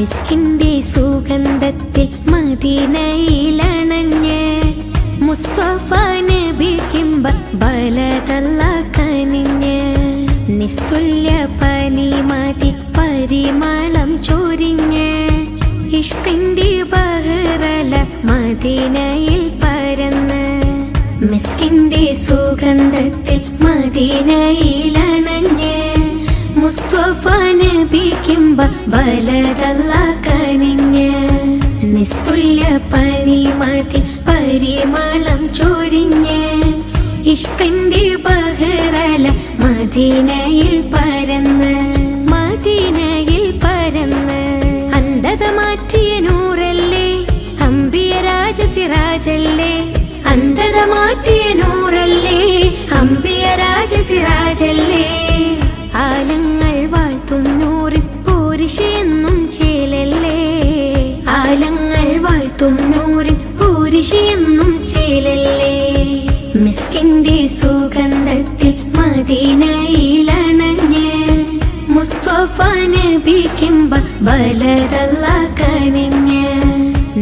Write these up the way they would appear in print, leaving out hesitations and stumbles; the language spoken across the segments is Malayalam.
മിസ്കിന്റെ സുഗന്ധത്തിൽ മദീനയിലണഞ്ഞ് മുസ്തഫ നബി കിംബ ബലതല്ല കനിഞ്ഞ് നിസ്തുല്യ പനിമതി പരിമളം ചൊരിഞ്ഞ് ഇഷ്കിന്റെ ബഹറല മദീനയിൽ പരന്ന് മിസ്കിന്റെ സുഗന്ധത്തിൽ മദീനയിലണഞ്ഞ് മുസ്തഫ നബി കിംബ ബലതല്ല കനിഞ്ഞ് നിസ്തുല്യ പനിമതി പരിമളം ചൊരിഞ്ഞ് ഇഷ്കിന്റെ ബഹറല മദീനയിൽ പരന്ന് മദീനയിൽ പരന്ന് അന്ധത മാറ്റിയ നൂറല്ലേ അംബിയ രാജസിറാജല്ലേ അന്ധത മാറ്റിയ നൂറല്ലേ അംബിയ രാജസിറാജല്ലേ ആലങ്ങൾ വാഴ്ത്തും നൂറി പൂരിഷെന്നും ചേലല്ലേ ആലങ്ങൾ വാഴ്ത്തും നൂറി പൂരിഷെന്നും ചേലല്ലേ മിസ്കിന്റെ സുഗന്ധത്തിൽ മദീനയിലണഞ്ഞ് മുസ്തഫ നബി കിംബ ബലതല്ല കനിഞ്ഞ്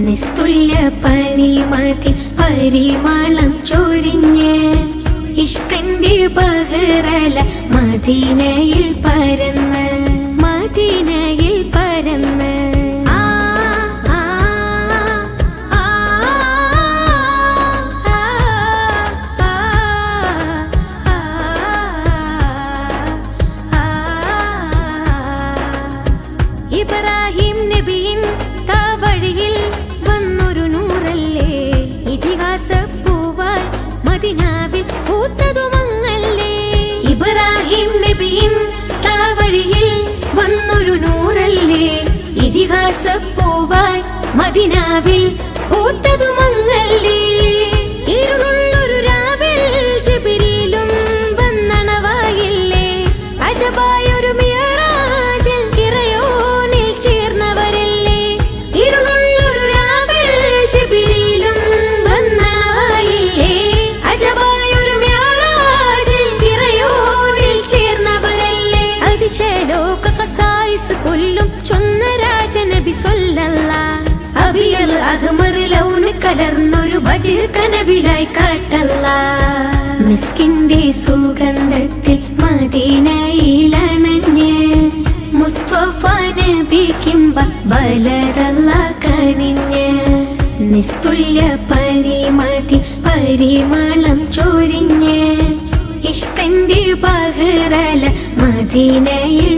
നിസ്തുല്യ പനിമതി പരിമളം ചൊരിഞ്ഞ് ഇഷ്കിന്റെ ബഹറല മദീനയിൽ പരന്ന് മദീനയിൽ പരന്ന് ഇബ്രാഹിം നബിയിൻ താവഴിയിൽ വന്നൊരു നൂറല്ലേ ഇതിഹാസ പൂവായി മദീനാവിൽ പൂത്തതുമങ്ങല്ലേ ഇബ്രാഹിം നബിയിൻ താവഴിയിൽ വന്നൊരു നൂറല്ലേ ഇതിഹാസ പൂവായി മദീനാവിൽ പൂത്തതുമങ്ങല്ലേ ഇരുളുള്ളൊരു രാവിൽ ജിബ്രീലും വന്നണവായില്ലേ അജബായൊരു മിഅ്റാജിൽ ഇറയോനിൽ ചേർന്നവരല്ലേ ഇരുളുള്ളൊരു രാവിൽ ജിബ്രീലും വന്നണവായില്ലേ അജബായൊരു മിഅ്റാജിൽ ഇറയോനിൽ ചേർന്നവരല്ലേ അതിശയലോക ഖസായിസ് കൊല്ലും ചൊന്ന രാജനബി സ്വല്ലല്ലാഹ് അബിയൽ അഹ്മർ ലൗന് കലർന്നൊരു ബജിർ കനബിലായി കാട്ടല്ലാഹ് മിസ്കിന്റെ സുഗന്ധത്തിൽ മദീനയിലണഞ്ഞ് മുസ്തഫ നബി കിംബ ബലതല്ല കനിഞ്ഞ് നിസ്തുല്യ പനിമതി പരിമളം ചൊരിഞ്ഞ് ഇഷ്കിന്റെ ബഹറല മദീനയിൽ